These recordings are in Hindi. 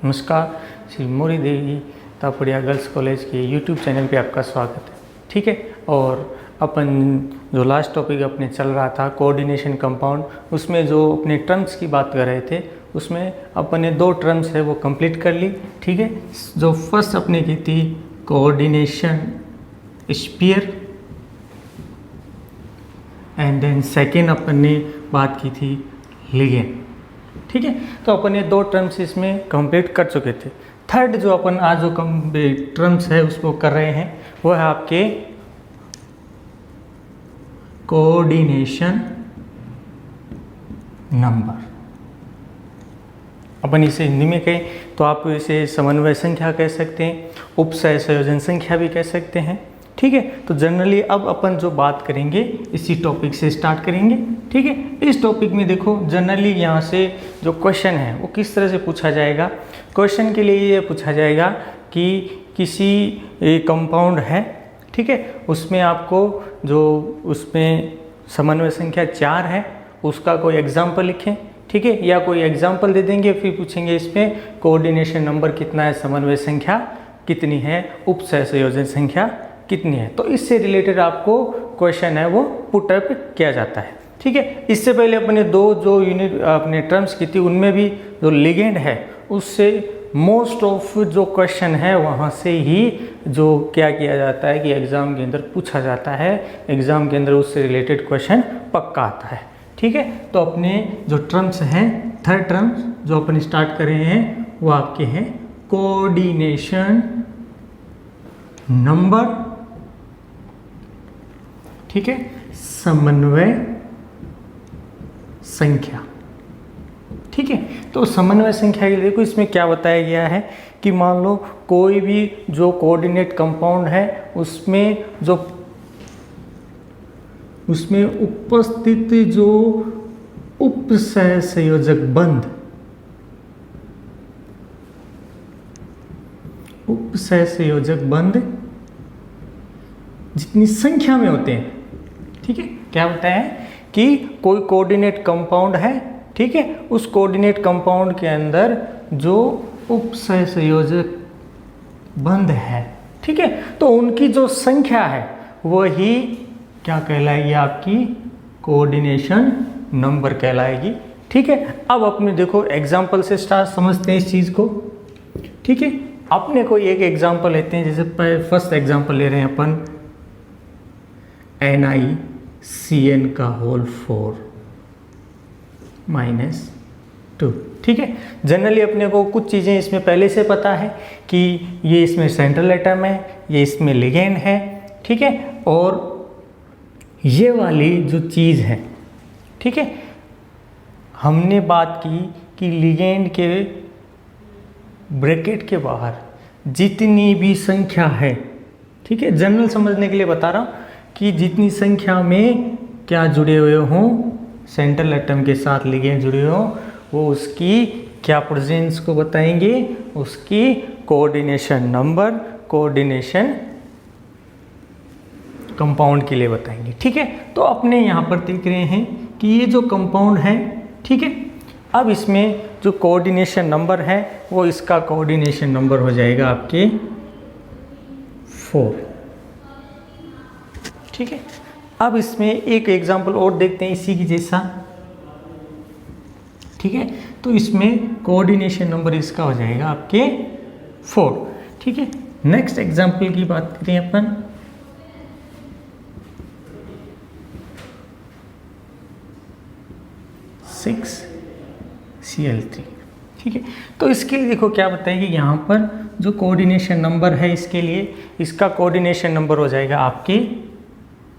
नमस्कार, श्री मोरी देवी तापड़िया गर्ल्स कॉलेज के यूट्यूब चैनल पे आपका स्वागत है। ठीक है, और अपन जो लास्ट टॉपिक अपने चल रहा था कोऑर्डिनेशन कंपाउंड, उसमें जो अपने टर्म्स की बात कर रहे थे उसमें अपन ने 2 टर्म्स है वो कंप्लीट कर ली। ठीक है, जो फर्स्ट अपने की थी coordination sphere and then second अपन ने बात की थी लिगेंड। ठीक है, तो अपन ये 2 टर्म्स इसमें कंप्लीट कर चुके थे। थर्ड जो अपन आज जो टर्म्स है उसको कर रहे हैं वो है आपके कोऑर्डिनेशन नंबर। अपन इसे हिंदी में कहें तो आप इसे समन्वय संख्या कह सकते हैं, उपसय संयोजन संख्या भी कह सकते हैं। ठीक है, तो जनरली अब अपन जो बात करेंगे इसी टॉपिक से स्टार्ट करेंगे। ठीक है, इस टॉपिक में देखो जनरली यहाँ से जो क्वेश्चन है वो किस तरह से पूछा जाएगा। क्वेश्चन के लिए ये पूछा जाएगा कि किसी कंपाउंड है, ठीक है, उसमें आपको जो उसमें समन्वय संख्या 4 है उसका कोई एग्जाम्पल लिखें। ठीक है, या कोई एग्जाम्पल दे देंगे, फिर पूछेंगे इसमें कोऑर्डिनेशन नंबर कितना है, समन्वय संख्या कितनी है, उपसय संयोजन संख्या कितनी है। तो इससे रिलेटेड आपको क्वेश्चन है वो पुट अप किया जाता है। ठीक है, इससे पहले अपने 2 जो यूनिट अपने टर्म्स की थी उनमें भी जो लिगेंड है उससे मोस्ट ऑफ जो क्वेश्चन है वहाँ से ही जो क्या किया जाता है कि एग्ज़ाम के अंदर पूछा जाता है, एग्ज़ाम के अंदर उससे रिलेटेड क्वेश्चन पक्का आता है। ठीक है, तो अपने जो टर्म्स हैं, थर्ड टर्म्स जो अपन स्टार्ट कर रहे हैं वो आपके हैं कोऑर्डिनेशन नंबर, ठीक है, समन्वय संख्या। ठीक है, तो समन्वय संख्या के लिए देखो इसमें क्या बताया गया है कि मान लो कोई भी जो कोऑर्डिनेट कंपाउंड है उसमें उपस्थित जो उपसय संयोजक बंध, उपसय संयोजक बंध जितनी संख्या में होते हैं। ठीक है, क्या बताया है कि कोई कोऑर्डिनेट कंपाउंड है, ठीक है, उस कोऑर्डिनेट कंपाउंड के अंदर जो उपसय संयोजक बंध है, ठीक है, तो उनकी जो संख्या है वही क्या कहलाएगी, आपकी कोऑर्डिनेशन नंबर कहलाएगी। ठीक है, अब अपने देखो एग्जाम्पल से स्टार्ट समझते हैं इस चीज को। ठीक है, अपने कोई एक एग्जाम्पल लेते हैं, जैसे फर्स्ट एग्जाम्पल ले रहे हैं अपन NiCN का होल 4 -2। ठीक है, जनरली अपने को कुछ चीज़ें इसमें पहले से पता है कि ये इसमें सेंट्रल एटम है, ये इसमें लिगेंड है। ठीक है, और ये वाली जो चीज़ है, ठीक है, हमने बात की कि लिगेंड के ब्रैकेट के बाहर जितनी भी संख्या है, ठीक है, जनरल समझने के लिए बता रहा हूँ कि जितनी संख्या में क्या जुड़े हुए हों, सेंट्रल एटम के साथ लिगेंड जुड़े हों, वो उसकी क्या प्रेजेंस को बताएंगे, उसकी कोऑर्डिनेशन नंबर, कोऑर्डिनेशन कंपाउंड के लिए बताएंगे। ठीक है, तो अपने यहाँ पर देख रहे हैं कि ये जो कंपाउंड है, ठीक है, अब इसमें जो कोऑर्डिनेशन नंबर है वो इसका कोऑर्डिनेशन नंबर हो जाएगा आपके 4। ठीक है, अब इसमें एक एग्जांपल और देखते हैं इसी की जैसा। ठीक है, तो इसमें कोऑर्डिनेशन नंबर इसका हो जाएगा आपके 4। ठीक है, नेक्स्ट एग्जांपल की बात करें अपन, Cl3। ठीक है, तो इसके लिए देखो क्या बताएगी, यहाँ पर जो कोऑर्डिनेशन नंबर है इसके लिए इसका कोऑर्डिनेशन नंबर हो जाएगा आपके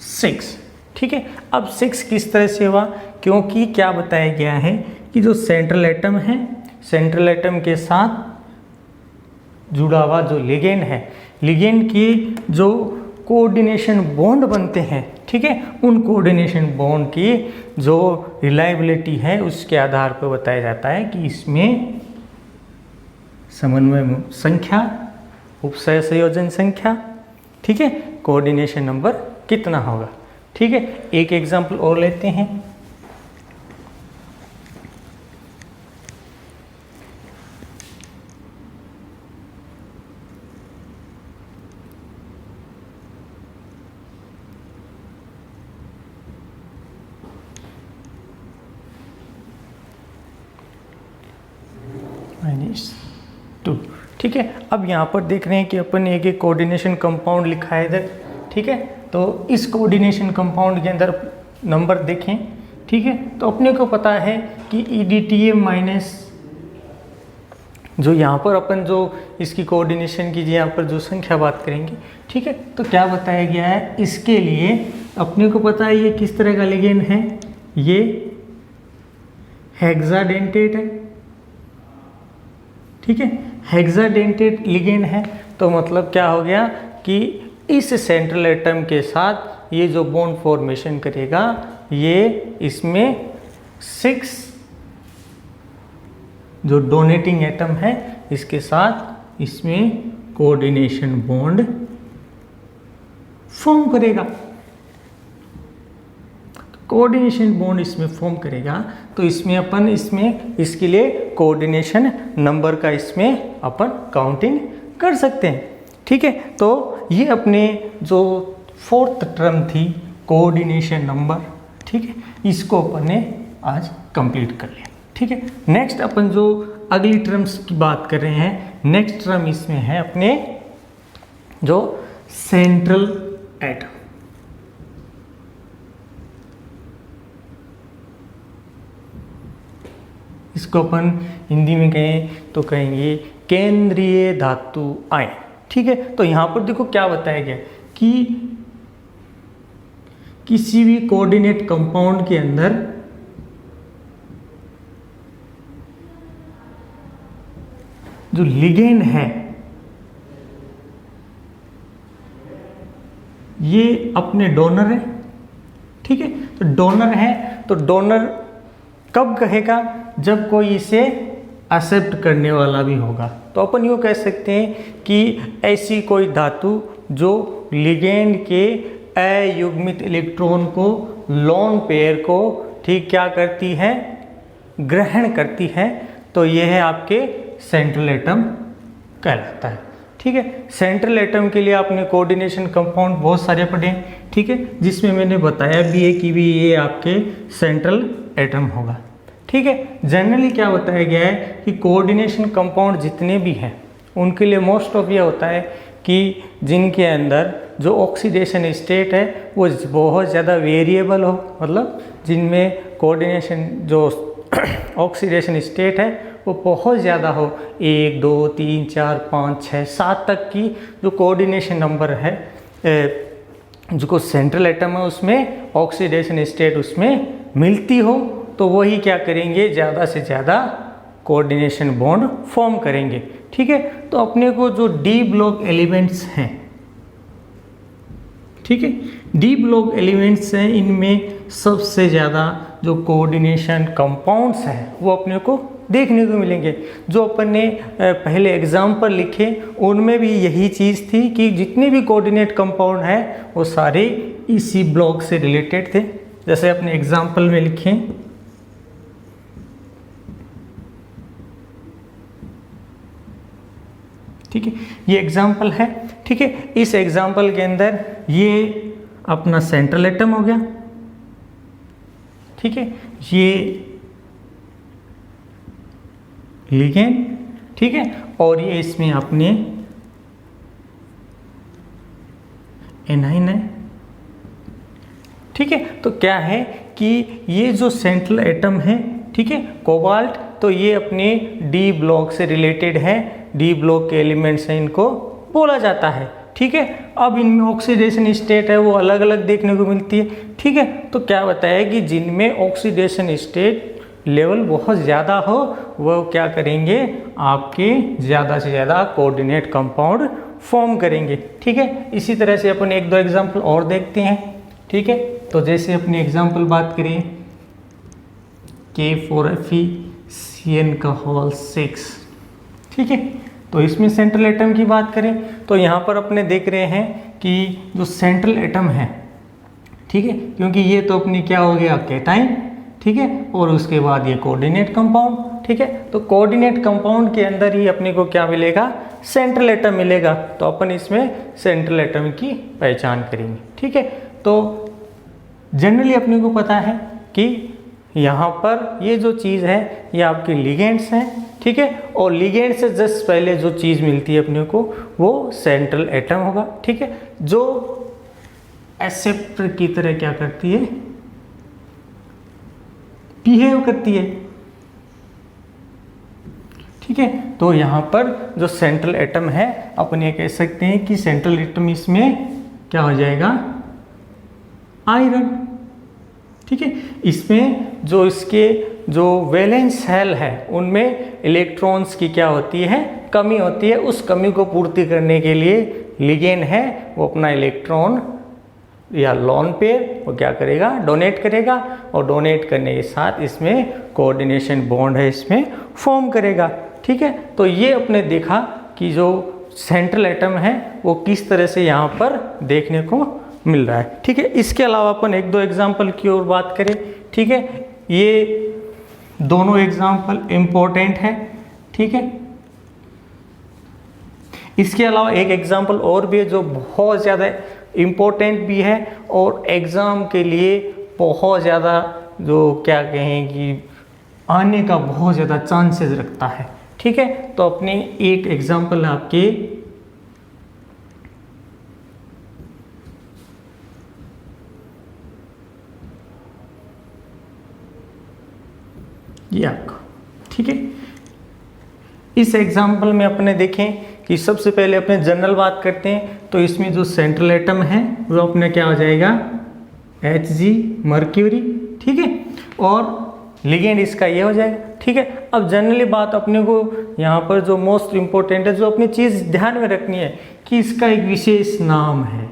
6। ठीक है, अब 6 किस तरह से हुआ, क्योंकि क्या बताया गया है कि जो सेंट्रल एटम है, सेंट्रल एटम के साथ जुड़ा हुआ जो लिगेंड है, लिगेंड के जो कोऑर्डिनेशन बॉन्ड बनते हैं, ठीक है, उन कोऑर्डिनेशन बॉन्ड की जो रिलायबिलिटी है उसके आधार पर बताया जाता है कि इसमें समन्वय संख्या, उपसय संयोजन संख्या, ठीक है, कोऑर्डिनेशन नंबर कितना होगा। ठीक है, एक एग्जांपल और लेते हैं। 2। ठीक है, अब यहाँ पर देख रहे हैं कि अपन ने एक कोऑर्डिनेशन कंपाउंड लिखा है इधर। ठीक है, तो इस कोऑर्डिनेशन कंपाउंड के अंदर नंबर देखें। ठीक है, तो अपने को पता है कि EDTA माइनस जो यहाँ पर अपन जो इसकी कोऑर्डिनेशन की यहाँ पर जो संख्या बात करेंगे। ठीक है, तो क्या बताया गया है इसके लिए, अपने को पता है ये किस तरह का लिगेंड है, ये हेक्साडेंटेट है। ठीक है, हेक्साडेंटेट लिगेंड है, तो मतलब क्या हो गया कि इस सेंट्रल एटम के साथ ये जो बॉन्ड फॉर्मेशन करेगा, ये इसमें 6 जो डोनेटिंग एटम है इसके साथ इसमें कोऑर्डिनेशन बॉन्ड फॉर्म करेगा। कोऑर्डिनेशन बॉन्ड इसमें फॉर्म करेगा, तो इसमें अपन इसके लिए कोऑर्डिनेशन नंबर का इसमें अपन काउंटिंग कर सकते हैं। ठीक है, तो ये अपने जो 4th टर्म थी कोऑर्डिनेशन नंबर। ठीक है, इसको अपन ने आज कंप्लीट कर लिया। ठीक है, नेक्स्ट अपन जो अगली टर्म्स की बात कर रहे हैं, नेक्स्ट टर्म इसमें है अपने जो सेंट्रल एटम। इसको अपन हिंदी में कहें तो कहेंगे केंद्रीय धातु आयन। ठीक है, तो यहां पर देखो क्या बताया गया कि किसी भी कोऑर्डिनेट कंपाउंड के अंदर जो लिगेंड है ये अपने डोनर है। ठीक है, तो डोनर है, तो डोनर कब कहेगा, जब कोई इसे एक्सेप्ट करने वाला भी होगा। तो अपन यूँ कह सकते हैं कि ऐसी कोई धातु जो लिगेंड के अयुग्मित इलेक्ट्रॉन को, लोन पेयर को ठीक क्या करती है, ग्रहण करती है, तो यह है आपके सेंट्रल एटम कहलाता है। ठीक है, सेंट्रल एटम के लिए आपने कोऑर्डिनेशन कंपाउंड बहुत सारे पढ़े। ठीक है, जिसमें मैंने बताया भी है कि भी ये आपके सेंट्रल एटम होगा। ठीक है, जनरली क्या बताया गया है कि कोऑर्डिनेशन कंपाउंड जितने भी हैं उनके लिए मोस्ट ऑफ ये होता है कि जिनके अंदर जो ऑक्सीडेशन स्टेट है वो बहुत ज़्यादा वेरिएबल हो, मतलब जिनमें कोऑर्डिनेशन जो ऑक्सीडेशन स्टेट है वो बहुत ज़्यादा हो, 1 2 3 4 5 6 7 तक की जो कोऑर्डिनेशन नंबर है, जो सेंट्रल एटम है उसमें ऑक्सीडेशन स्टेट उसमें मिलती हो, तो वही क्या करेंगे, ज़्यादा से ज़्यादा कोऑर्डिनेशन बॉन्ड फॉर्म करेंगे। ठीक है, तो अपने को जो डी ब्लॉक एलिमेंट्स हैं, ठीक है, डी ब्लॉक एलिमेंट्स हैं, इनमें सबसे ज़्यादा जो कोऑर्डिनेशन कंपाउंड्स हैं वो अपने को देखने को मिलेंगे। जो अपन ने पहले एग्जाम्पल लिखे उनमें भी यही चीज़ थी कि जितने भी कोऑर्डिनेट कंपाउंड हैं वो सारे इसी ब्लॉक से रिलेटेड थे। जैसे अपने एग्जाम्पल में लिखें, ठीक है, ये एग्जाम्पल है। ठीक है, इस एग्जाम्पल के अंदर ये अपना सेंट्रल एटम हो गया। ठीक है, ये लिगेंड, ठीक है, और ये इसमें अपने एनाइन है। ठीक है, तो क्या है कि ये जो सेंट्रल एटम है, ठीक है, कोबाल्ट, तो ये अपने डी ब्लॉक से रिलेटेड है, डी ब्लॉक के एलिमेंट्स हैं, इनको बोला जाता है। ठीक है, अब इनमें ऑक्सीडेशन स्टेट है वो अलग अलग देखने को मिलती है। ठीक है, तो क्या बताया कि जिनमें ऑक्सीडेशन स्टेट लेवल बहुत ज़्यादा हो वो क्या करेंगे, आपके ज़्यादा से ज़्यादा कोऑर्डिनेट कंपाउंड फॉर्म करेंगे। ठीक है, इसी तरह से अपन 1-2 एग्जाम्पल और देखते हैं। ठीक है, तो जैसे अपनी एग्जाम्पल बात करें K4Fe(CN)6। ठीक है, तो इसमें सेंट्रल एटम की बात करें तो यहाँ पर अपने देख रहे हैं कि जो सेंट्रल एटम है, ठीक है, क्योंकि ये तो अपनी क्या हो गया, कैटाइन। ठीक है, और उसके बाद ये कोऑर्डिनेट कंपाउंड। ठीक है, तो कोऑर्डिनेट कंपाउंड के अंदर ही अपने को क्या मिलेगा, सेंट्रल एटम मिलेगा। तो अपन इसमें सेंट्रल एटम की पहचान करेंगे। ठीक है, तो जनरली अपने को पता है कि यहाँ पर ये जो चीज़ है ये आपके लिगेंड्स हैं। ठीक है। और लिगेंड से जस्ट पहले जो चीज़ मिलती है अपने को वो सेंट्रल एटम होगा, ठीक है, जो एक्सेप्टर की तरह क्या करती है, बिहेव करती है, ठीक है। तो यहाँ पर जो सेंट्रल एटम है अपन ये कह सकते हैं कि सेंट्रल एटम इसमें क्या हो जाएगा, आयरन, ठीक है। इसमें जो इसके जो वैलेंस शेल है उनमें इलेक्ट्रॉन्स की क्या होती है, कमी होती है। उस कमी को पूर्ति करने के लिए लिगेंड है वो अपना इलेक्ट्रॉन या लोन पेयर वो क्या करेगा, डोनेट करेगा, और डोनेट करने के साथ इसमें कोऑर्डिनेशन बॉन्ड है इसमें फॉर्म करेगा, ठीक है। तो ये अपने देखा कि जो सेंट्रल एटम है वो किस तरह से यहाँ पर देखने को मिल रहा है, ठीक है। इसके अलावा अपन एक दो एग्जाम्पल की ओर बात करें, ठीक है। ये दोनों एग्जाम्पल इम्पोर्टेंट है, ठीक है। इसके अलावा एक एग्जाम्पल और भी है जो बहुत ज़्यादा इम्पोर्टेंट भी है और एग्ज़ाम के लिए बहुत ज़्यादा जो क्या कहें कि आने का बहुत ज़्यादा चांसेस रखता है, ठीक है। तो अपनी एक एग्जाम्पल है आपके ये आपका, ठीक है। इस एग्जाम्पल में अपने देखें कि सबसे पहले अपने जनरल बात करते हैं, तो इसमें जो सेंट्रल एटम है वो अपने क्या हो जाएगा, Hg मर्क्यूरी, ठीक है, और लिगेंड इसका ये हो जाएगा, ठीक है। अब जनरली बात अपने को यहाँ पर जो मोस्ट इम्पोर्टेंट है, जो अपनी चीज़ ध्यान में रखनी है कि इसका एक विशेष नाम है,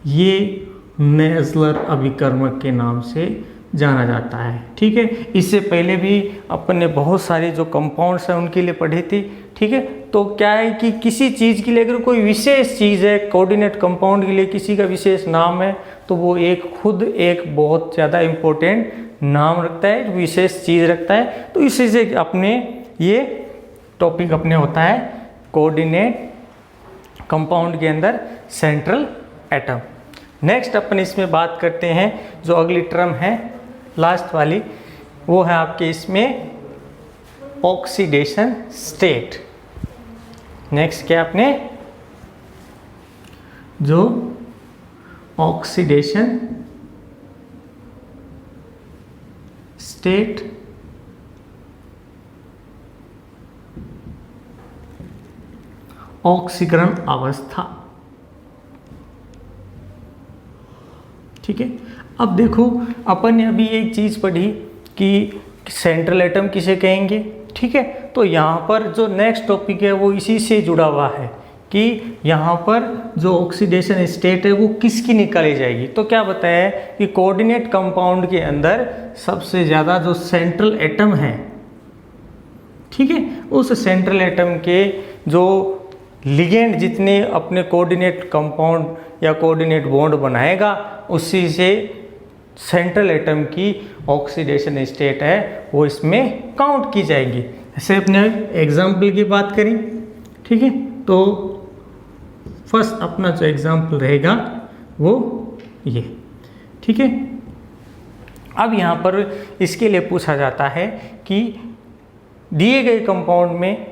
ये नेज़लर अभिकर्मक के नाम से जाना जाता है, ठीक है। इससे पहले भी अपन ने बहुत सारे जो कंपाउंड्स हैं उनके लिए पढ़े थे, ठीक है। तो क्या है कि किसी चीज़ के लिए अगर कोई विशेष चीज़ है, कोऑर्डिनेट कंपाउंड के लिए किसी का विशेष नाम है, तो वो एक खुद एक बहुत ज़्यादा इम्पोर्टेंट नाम रखता है, विशेष चीज़ रखता है। तो इसी से अपने ये टॉपिक अपने होता है कोऑर्डिनेट कंपाउंड के अंदर सेंट्रल एटम। नेक्स्ट अपन इसमें बात करते हैं जो अगली टर्म है लास्ट वाली, वो है आपके इसमें ऑक्सीडेशन स्टेट। नेक्स्ट क्या आपने जो ऑक्सीडेशन स्टेट, ऑक्सीकरण अवस्था, ठीक है। अब देखो अपन ने अभी एक चीज़ पढ़ी कि सेंट्रल एटम किसे कहेंगे, ठीक है। तो यहाँ पर जो नेक्स्ट टॉपिक है वो इसी से जुड़ा हुआ है कि यहाँ पर जो ऑक्सीडेशन स्टेट है वो किसकी निकाली जाएगी। तो क्या बताया है कि कोऑर्डिनेट कंपाउंड के अंदर सबसे ज़्यादा जो सेंट्रल एटम है, ठीक है, उस सेंट्रल एटम के जो लिगेंड जितने अपने कोऑर्डिनेट कंपाउंड या कोऑर्डिनेट बॉन्ड बनाएगा उसी से सेंट्रल एटम की ऑक्सीडेशन स्टेट है वो इसमें काउंट की जाएगी। ऐसे अपने एग्जाम्पल की बात करें, ठीक है। तो फर्स्ट अपना जो एग्जाम्पल रहेगा वो ये, ठीक है। अब यहाँ पर इसके लिए पूछा जाता है कि दिए गए कंपाउंड में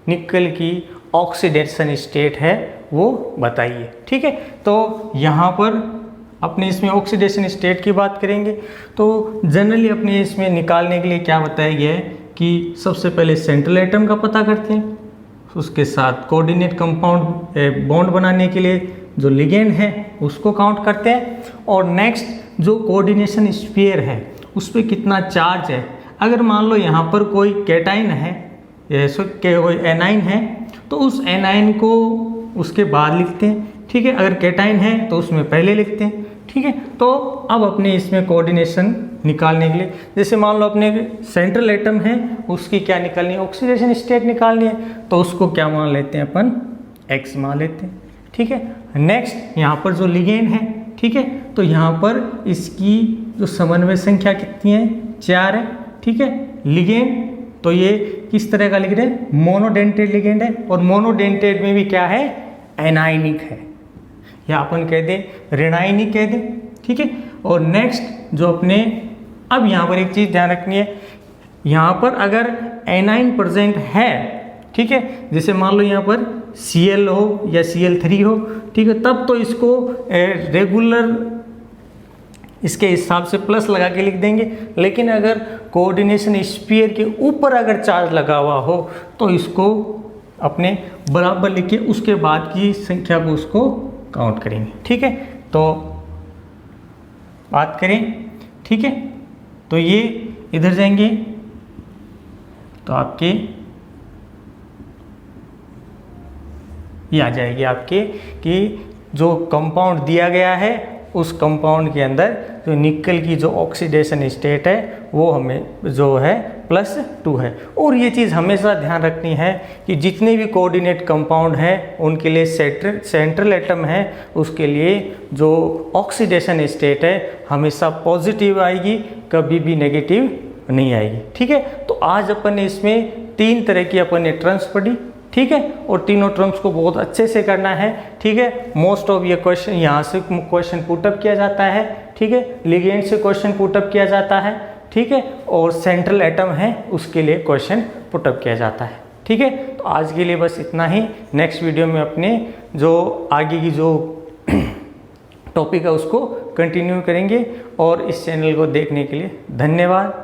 निकल की ऑक्सीडेशन स्टेट है वो बताइए, ठीक है। तो यहाँ पर अपने इसमें ऑक्सीडेशन स्टेट की बात करेंगे तो जनरली अपने इसमें निकालने के लिए क्या बताया गया है कि सबसे पहले सेंट्रल एटम का पता करते हैं, उसके साथ कोऑर्डिनेट कंपाउंड बॉन्ड बनाने के लिए जो लिगेंड है उसको काउंट करते हैं, और नेक्स्ट जो कोऑर्डिनेशन स्फीयर है उस पर कितना चार्ज है। अगर मान लो यहाँ पर कोई कैटाइन है, कोई एनाइन है, तो उस एनाइन को उसके बाद लिखते हैं, ठीक है। अगर कैटाइन है तो उसमें पहले लिखते हैं, ठीक है। तो अब अपने इसमें कोऑर्डिनेशन निकालने के लिए जैसे मान लो अपने सेंट्रल एटम है उसकी क्या निकालनी है, ऑक्सीडेशन स्टेट निकालनी है, तो उसको क्या मान लेते हैं अपन, X मान लेते हैं, ठीक है। नेक्स्ट यहाँ पर जो लिगेंड है, ठीक है, तो यहाँ पर इसकी जो समन्वय संख्या कितनी है, 4 है, ठीक है। लिगेंड तो ये किस तरह का लिगेंड है, मोनोडेंटेड लिगेंड है, और मोनोडेंटेड में भी क्या है, एनाइनिक है, या अपन कह दें ऋणायनिक कह दें, ठीक है। और नेक्स्ट जो अपने अब यहाँ पर एक चीज़ ध्यान रखनी है, यहाँ पर अगर एनाइन प्रेजेंट है, ठीक है, जैसे मान लो यहाँ पर Cl हो या Cl3 हो, ठीक है, तब तो इसको रेगुलर इसके हिसाब से प्लस लगा के लिख देंगे। लेकिन अगर कोऑर्डिनेशन स्फीयर के ऊपर अगर चार्ज लगा हुआ हो तो इसको अपने बराबर लिख के उसके बाद की संख्या को उसको काउंट करेंगे, ठीक है। तो बात करें, ठीक है, तो ये इधर जाएंगे तो आपके ये आ जाएगी आपके कि जो कंपाउंड दिया गया है उस कंपाउंड के अंदर जो निकल की जो ऑक्सीडेशन स्टेट है वो हमें जो है +2 है। और ये चीज़ हमेशा ध्यान रखनी है कि जितने भी कोऑर्डिनेट कंपाउंड हैं उनके लिए सेंट्रल एटम है, उसके लिए जो ऑक्सीडेशन स्टेट है हमेशा पॉजिटिव आएगी, कभी भी नेगेटिव नहीं आएगी, ठीक है। तो आज अपन ने इसमें 3 तरह की अपन ने टर्म्स पढ़ी, ठीक है, और तीनों टर्म्स को बहुत अच्छे से करना है, ठीक है। मोस्ट ऑफ ये क्वेश्चन यहाँ से क्वेश्चन पुटअप किया जाता है, ठीक है, लिगेंड से क्वेश्चन पुटअप किया जाता है, ठीक है, और सेंट्रल एटम है उसके लिए क्वेश्चन पुटअप किया जाता है, ठीक है। तो आज के लिए बस इतना ही। नेक्स्ट वीडियो में अपने जो आगे की जो टॉपिक है उसको कंटिन्यू करेंगे। और इस चैनल को देखने के लिए धन्यवाद।